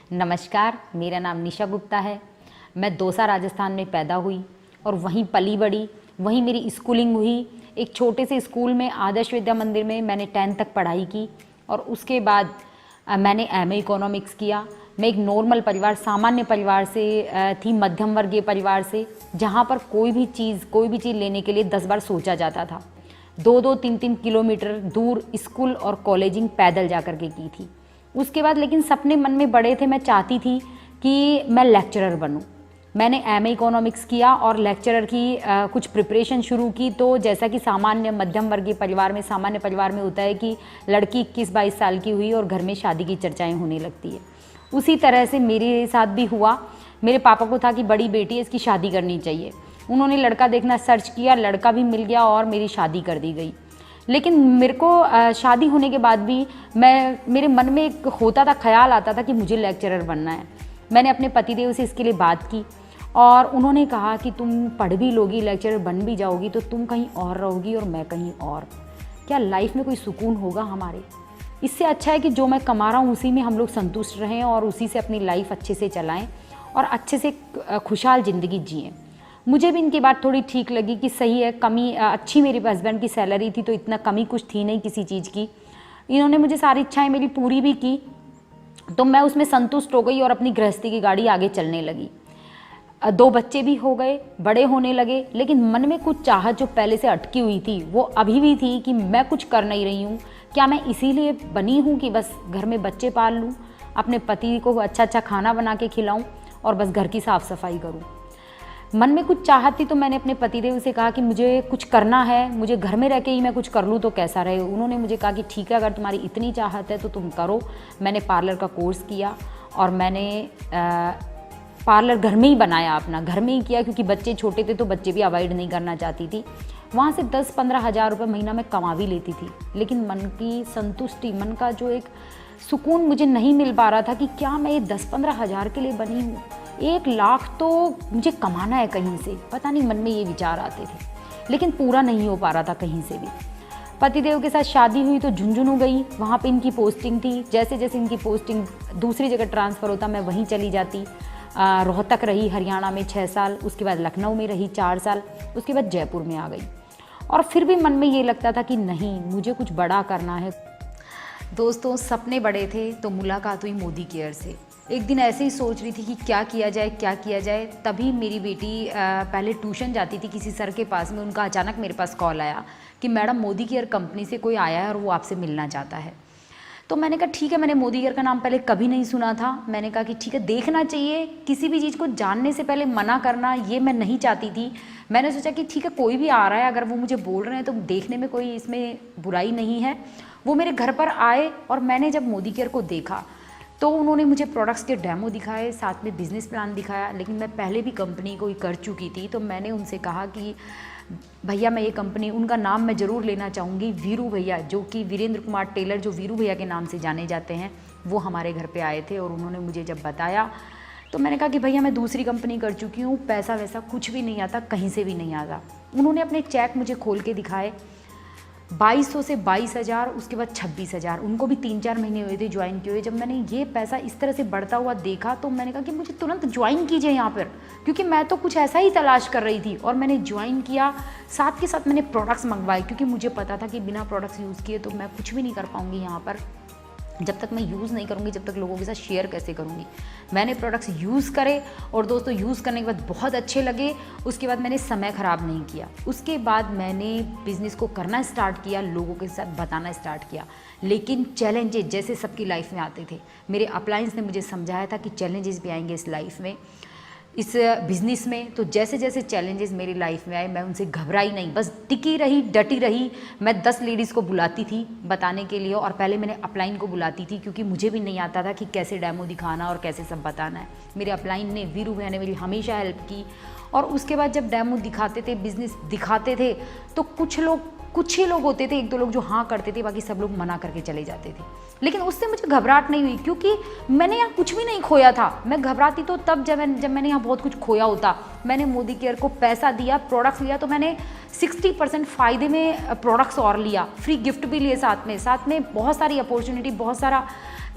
नमस्कार, मेरा नाम निशा गुप्ता है। मैं दौसा राजस्थान में पैदा हुई और वहीं पली बड़ी, वहीं मेरी स्कूलिंग हुई। एक छोटे से स्कूल में आदर्श विद्या मंदिर में मैंने 10th तक पढ़ाई की और उसके बाद मैंने MA इकोनॉमिक्स किया। मैं एक नॉर्मल परिवार, सामान्य परिवार से थी, मध्यम वर्गीय परिवार से, जहाँ पर कोई भी चीज़ लेने के लिए 10 बार सोचा जाता था। 2-2, 3-3 किलोमीटर दूर स्कूल और कॉलेजिंग पैदल जा कर के की थी। उसके बाद लेकिन सपने मन में बड़े थे। मैं चाहती थी कि मैं लेक्चरर बनूं। मैंने MA इकोनॉमिक्स किया और लेक्चरर की कुछ प्रिपरेशन शुरू की। तो जैसा कि सामान्य मध्यम वर्गीय परिवार में, सामान्य परिवार में होता है कि लड़की 21-22 साल की हुई और घर में शादी की चर्चाएं होने लगती है, उसी तरह से मेरे साथ भी हुआ। मेरे पापा को था कि बड़ी बेटी है, इसकी शादी करनी चाहिए। उन्होंने लड़का देखना सर्च किया, लड़का भी मिल गया और मेरी शादी कर दी गई। लेकिन मेरे को शादी होने के बाद भी मेरे मन में एक होता था, ख्याल आता था कि मुझे लेक्चरर बनना है। मैंने अपने पतिदेव से इसके लिए बात की और उन्होंने कहा कि तुम पढ़ भी लोगी, लेक्चरर बन भी जाओगी तो तुम कहीं और रहोगी और मैं कहीं और। क्या लाइफ में कोई सुकून होगा हमारे? इससे अच्छा है कि जो मैं कमा रहा हूँ उसी में हम लोग संतुष्ट रहें और उसी से अपनी लाइफ अच्छे से चलाएँ और अच्छे से खुशहाल ज़िंदगी जिएँ। मुझे भी इनकी बात थोड़ी ठीक लगी कि सही है, कमी अच्छी मेरे हस्बैंड की सैलरी थी तो इतना कमी कुछ थी नहीं किसी चीज़ की। इन्होंने मुझे सारी इच्छाएं मेरी पूरी भी की तो मैं उसमें संतुष्ट हो गई और अपनी गृहस्थी की गाड़ी आगे चलने लगी। 2 बच्चे भी हो गए, बड़े होने लगे, लेकिन मन में कुछ चाहत जो पहले से अटकी हुई थी वो अभी भी थी कि मैं कुछ कर नहीं रही हूँ। क्या मैं इसीलिए बनी हूँ कि बस घर में बच्चे पाल लूँ, अपने पति को अच्छा खाना बना के खिलाऊँ और बस घर की साफ़ सफाई करूँ? मन में कुछ चाहत थी तो मैंने अपने पतिदेव से कहा कि मुझे कुछ करना है, मुझे घर में रह के ही मैं कुछ कर लूँ तो कैसा रहे। उन्होंने मुझे कहा कि ठीक है, अगर तुम्हारी इतनी चाहत है तो तुम करो। मैंने पार्लर का कोर्स किया और मैंने पार्लर घर में ही बनाया, अपना घर में ही किया, क्योंकि बच्चे छोटे थे तो बच्चे भी अवॉइड नहीं करना चाहती थी। वहाँ से 10-15 हज़ार रुपये महीना मैं कमा भी लेती थी, लेकिन मन की संतुष्टि, मन का जो एक सुकून मुझे नहीं मिल पा रहा था कि क्या मैं ये 10-15 हज़ार के लिए बनी हूँ। 1 लाख तो मुझे कमाना है कहीं से, पता नहीं मन में ये विचार आते थे, लेकिन पूरा नहीं हो पा रहा था कहीं से भी। पतिदेव के साथ शादी हुई तो झुंझुनू गई, वहाँ पे इनकी पोस्टिंग थी। जैसे जैसे इनकी पोस्टिंग दूसरी जगह ट्रांसफ़र होता मैं वहीं चली जाती। रोहतक रही हरियाणा में 6 साल, उसके बाद लखनऊ में रही 4 साल, उसके बाद जयपुर में आ गई। और फिर भी मन में ये लगता था कि नहीं, मुझे कुछ बड़ा करना है। दोस्तों, सपने बड़े थे तो मुलाकात हुई मोदी केयर से। एक दिन ऐसे ही सोच रही थी कि क्या किया जाए, तभी मेरी बेटी पहले ट्यूशन जाती थी किसी सर के पास में, उनका अचानक मेरे पास कॉल आया कि मैडम मोदी केयर कंपनी से कोई आया है और वो आपसे मिलना चाहता है। तो मैंने कहा ठीक है, मैंने मोदी केयर का नाम पहले कभी नहीं सुना था। मैंने कहा कि ठीक है, देखना चाहिए। किसी भी चीज़ को जानने से पहले मना करना ये मैं नहीं चाहती थी। मैंने सोचा कि ठीक है, कोई भी आ रहा है, अगर वो मुझे बोल रहे हैं तो देखने में कोई इसमें बुराई नहीं है। वो मेरे घर पर आए और मैंने जब मोदी केयर को देखा तो उन्होंने मुझे प्रोडक्ट्स के डेमो दिखाए, साथ में बिज़नेस प्लान दिखाया। लेकिन मैं पहले भी कंपनी कोई कर चुकी थी, तो मैंने उनसे कहा कि भैया मैं ये कंपनी, उनका नाम मैं ज़रूर लेना चाहूँगी, वीरू भैया, जो कि वीरेंद्र कुमार टेलर, जो वीरू भैया के नाम से जाने जाते हैं, वो हमारे घर पे आए थे। और उन्होंने मुझे जब बताया तो मैंने कहा कि भैया मैं दूसरी कंपनी कर चुकी हूँ, पैसा वैसा कुछ भी नहीं आता, कहीं से भी नहीं आता। उन्होंने अपने चेक मुझे खोल के दिखाए। 2200 से 22,000, उसके बाद 26,000। उनको भी 3-4 महीने हुए थे ज्वाइन किए हुए। जब मैंने ये पैसा इस तरह से बढ़ता हुआ देखा तो मैंने कहा कि मुझे तुरंत ज्वाइन कीजिए यहाँ पर, क्योंकि मैं तो कुछ ऐसा ही तलाश कर रही थी। और मैंने ज्वाइन किया, साथ के साथ मैंने प्रोडक्ट्स मंगवाए, क्योंकि मुझे पता था कि बिना प्रोडक्ट्स यूज़ किए तो मैं कुछ भी नहीं कर पाऊँगी यहाँ पर। जब तक मैं यूज़ नहीं करूँगी, जब तक लोगों के साथ शेयर कैसे करूँगी। मैंने प्रोडक्ट्स यूज़ करे और दोस्तों यूज़ करने के बाद बहुत अच्छे लगे। उसके बाद मैंने समय ख़राब नहीं किया। उसके बाद मैंने बिज़नेस को करना स्टार्ट किया, लोगों के साथ बताना स्टार्ट किया। लेकिन चैलेंजेस जैसे सबकी लाइफ में आते थे, मेरे अपलायंस ने मुझे समझाया था कि चैलेंजेस भी आएंगे इस लाइफ में, इस बिज़नेस में। तो जैसे जैसे चैलेंजेस मेरी लाइफ में आए, मैं उनसे घबराई नहीं, बस टिकी रही, डटी रही। मैं 10 लेडीज़ को बुलाती थी बताने के लिए, और पहले मैंने अपलाइन को बुलाती थी, क्योंकि मुझे भी नहीं आता था कि कैसे डेमो दिखाना और कैसे सब बताना है। मेरे अपलाइन ने, वीरू भैया ने मेरी हमेशा हेल्प की। और उसके बाद जब डेमो दिखाते थे, बिज़नेस दिखाते थे, तो कुछ ही लोग होते थे, 1-2 लोग जो हाँ करते थे, बाकी सब लोग मना करके चले जाते थे। लेकिन उससे मुझे घबराहट नहीं हुई, क्योंकि मैंने यहाँ कुछ भी नहीं खोया था। मैं घबराती तो तब जब मैंने यहाँ बहुत कुछ खोया होता। मैंने मोदी केयर को पैसा दिया, प्रोडक्ट्स लिया, तो मैंने 60% फ़ायदे में प्रोडक्ट्स और लिया, फ्री गिफ्ट भी लिए साथ में बहुत सारी अपॉर्चुनिटी, बहुत सारा,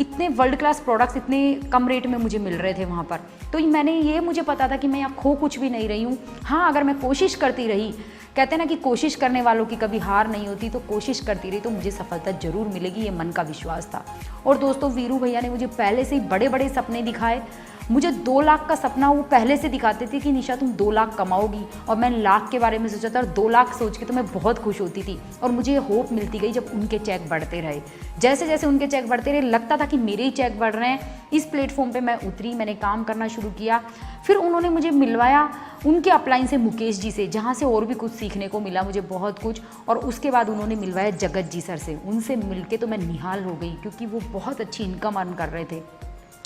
इतने वर्ल्ड क्लास प्रोडक्ट्स इतने कम रेट में मुझे मिल रहे थे वहाँ पर। तो मुझे पता था कि मैं यहाँ खो कुछ भी नहीं रही हूँ। हाँ, अगर मैं कोशिश करती रही, कहते हैं ना कि कोशिश करने वालों की कभी हार नहीं होती, तो कोशिश करती रही तो मुझे सफलता जरूर मिलेगी, ये मन का विश्वास था। और दोस्तों, वीरू भैया ने मुझे पहले से ही बड़े बड़े सपने दिखाए। मुझे 2 लाख का सपना वो पहले से दिखाते थे कि निशा तुम 2 लाख कमाओगी, और मैं लाख के बारे में सोचा था, और 2 लाख सोच के तो मैं बहुत खुश होती थी। और मुझे होप मिलती गई जब उनके चेक बढ़ते रहे। जैसे जैसे उनके चेक बढ़ते रहे, लगता था कि मेरे ही चेक बढ़ रहे हैं। इस प्लेटफॉर्म पे मैं उतरी, मैंने काम करना शुरू किया। फिर उन्होंने मुझे मिलवाया उनके अपलाइन से, मुकेश जी से, जहाँ से और भी कुछ सीखने को मिला मुझे, बहुत कुछ। और उसके बाद उन्होंने मिलवाया जगत जी सर से। उनसे मिलके तो मैं निहाल हो गई, क्योंकि वो बहुत अच्छी इनकम अर्न कर रहे थे।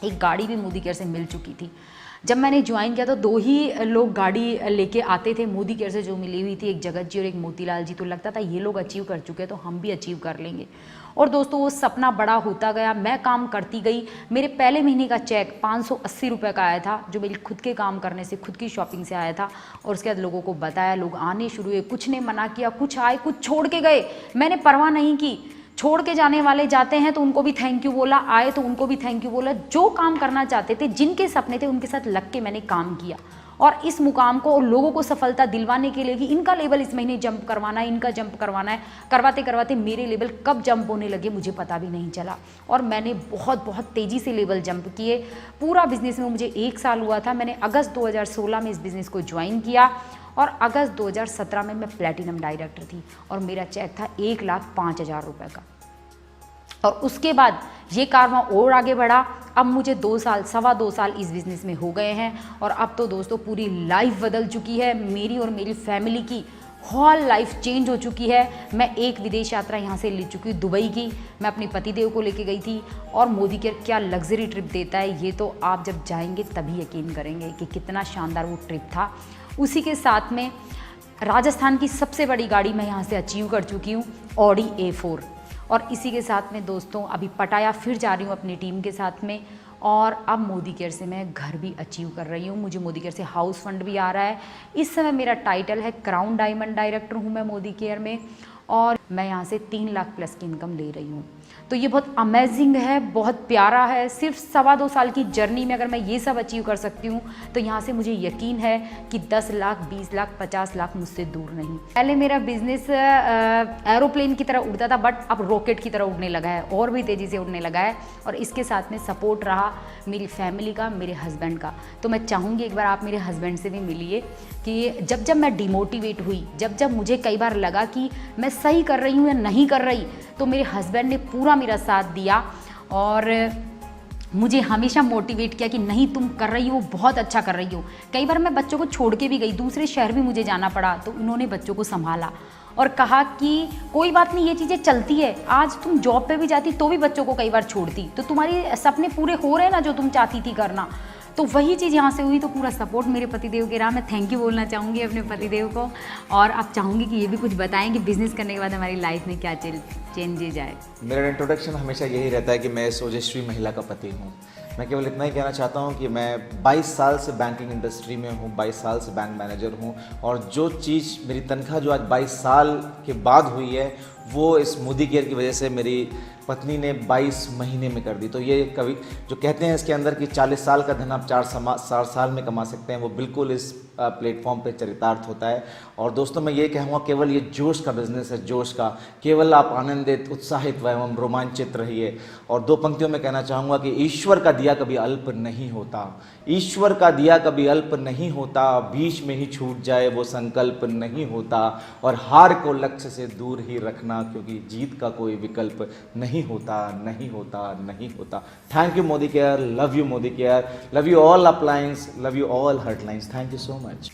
एक गाड़ी भी मोदी केयर से मिल चुकी थी। जब मैंने ज्वाइन किया तो 2 ही लोग गाड़ी लेके आते थे मोदी केयर से जो मिली हुई थी, एक जगत जी और एक मोतीलाल जी। तो लगता था ये लोग अचीव कर चुके हैं तो हम भी अचीव कर लेंगे। और दोस्तों, वो सपना बड़ा होता गया, मैं काम करती गई। मेरे पहले महीने का चेक 580 रुपये का आया था, जो मेरी खुद के काम करने से, खुद की शॉपिंग से आया था। और उसके बाद लोगों को बताया, लोग आने शुरू हुए, कुछ ने मना किया, कुछ आए, कुछ छोड़ के गए। मैंने परवाह नहीं की। छोड़ के जाने वाले जाते हैं तो उनको भी थैंक यू बोला, आए तो उनको भी थैंक यू बोला। जो काम करना चाहते थे, जिनके सपने थे, उनके साथ लग के मैंने काम किया। और इस मुकाम को और लोगों को सफलता दिलवाने के लिए कि इनका लेवल इस महीने जंप करवाना है, इनका जंप करवाना है, करवाते करवाते मेरे लेवल कब जंप होने लगे मुझे पता भी नहीं चला। और मैंने बहुत बहुत तेज़ी से लेवल जंप किए। पूरा बिजनेस में मुझे 1 साल हुआ था। मैंने अगस्त 2016 में इस बिज़नेस को ज्वाइन किया, और अगस्त 2017 में मैं प्लेटिनम डायरेक्टर थी, और मेरा चेक था 1,05,000 रुपये का। और उसके बाद ये कारवां और आगे बढ़ा। अब मुझे 2 साल, 2.25 साल इस बिज़नेस में हो गए हैं। और अब तो दोस्तों पूरी लाइफ बदल चुकी है मेरी और मेरी फैमिली की। होल लाइफ चेंज हो चुकी है। मैं एक विदेश यात्रा यहाँ से ले चुकी हूँ, दुबई की। मैं अपने पतिदेव को लेके गई थी। और मोदी केयर क्या लग्जरी ट्रिप देता है, ये तो आप जब जाएंगे तभी यकीन करेंगे कि कितना शानदार वो ट्रिप था। उसी के साथ में राजस्थान की सबसे बड़ी गाड़ी मैं यहाँ से अचीव कर चुकी हूँ, ऑडी A4। और इसी के साथ में दोस्तों अभी पटाया फिर जा रही हूँ अपनी टीम के साथ में। और अब मोदी केयर से मैं घर भी अचीव कर रही हूँ। मुझे मोदी केयर से हाउस फंड भी आ रहा है। इस समय मेरा टाइटल है क्राउन डायमंड डायरेक्टर हूँ मैं मोदी केयर में। और मैं यहाँ से 3 लाख प्लस की इनकम ले रही हूँ। तो ये बहुत अमेजिंग है, बहुत प्यारा है। सिर्फ 2.25 साल की जर्नी में अगर मैं ये सब अचीव कर सकती हूँ तो यहाँ से मुझे यकीन है कि 10 लाख, 20 लाख, 50 लाख मुझसे दूर नहीं। पहले मेरा बिजनेस एरोप्लेन की तरह उड़ता था, बट अब रॉकेट की तरह उड़ने लगा है, और भी तेज़ी से उड़ने लगा है। और इसके साथ में सपोर्ट रहा मेरी फैमिली का, मेरे हस्बैंड का। तो मैं चाहूँगी एक बार आप मेरे हस्बैंड से भी मिलिए कि जब मैं डिमोटिवेट हुई, जब मुझे कई बार लगा कि मैं सही कर रही हूँ या नहीं कर रही, तो मेरे हस्बैंड ने पूरा मेरा साथ दिया और मुझे हमेशा मोटिवेट किया कि नहीं तुम कर रही हो, बहुत अच्छा कर रही हो। कई बार मैं बच्चों को छोड़ के भी गई, दूसरे शहर भी मुझे जाना पड़ा, तो उन्होंने बच्चों को संभाला और कहा कि कोई बात नहीं, ये चीज़ें चलती है। आज तुम जॉब पे भी जाती तो भी बच्चों को कई बार छोड़ती, तो तुम्हारी सपने पूरे हो रहे हैं ना जो तुम चाहती थी करना। तो वही चीज़ यहाँ से हुई। तो पूरा सपोर्ट मेरे पतिदेव के रहा। मैं थैंक यू बोलना चाहूँगी अपने पतिदेव को। और अब चाहूँगी कि ये भी कुछ बताएं कि बिज़नेस करने के बाद हमारी लाइफ में क्या चेंजेज आए। मेरा इंट्रोडक्शन हमेशा यही रहता है कि मैं इस ओजस्वी महिला का पति हूँ। मैं केवल इतना ही कहना चाहता हूँ कि मैं 22 साल से बैंकिंग इंडस्ट्री में हूँ, 22 साल से बैंक मैनेजर हूँ। और जो चीज़ मेरी तनख्वाह जो आज 22 साल के बाद हुई है वो इस मोदी केयर की वजह से मेरी पत्नी ने 22 महीने में कर दी। तो ये कभी जो कहते हैं इसके अंदर कि 40 साल का धन आप 4 साल में कमा सकते हैं, वो बिल्कुल इस प्लेटफॉर्म पे चरितार्थ होता है। और दोस्तों मैं ये कहूँगा, केवल ये जोश का बिजनेस है, जोश का, केवल आप आनंदित, उत्साहित एवं रोमांचित रहिए। और 2 पंक्तियों में कहना चाहूँगा कि ईश्वर का दिया कभी अल्प नहीं होता, ईश्वर का दिया कभी अल्प नहीं होता, बीच में ही छूट जाए वो संकल्प नहीं होता, और हार को लक्ष्य से दूर ही रखना, क्योंकि जीत का कोई विकल्प नहीं होता, नहीं होता, नहीं होता। Thank you Modi care, love you Modi care, love you all appliances, love you all heartlines, thank you so much.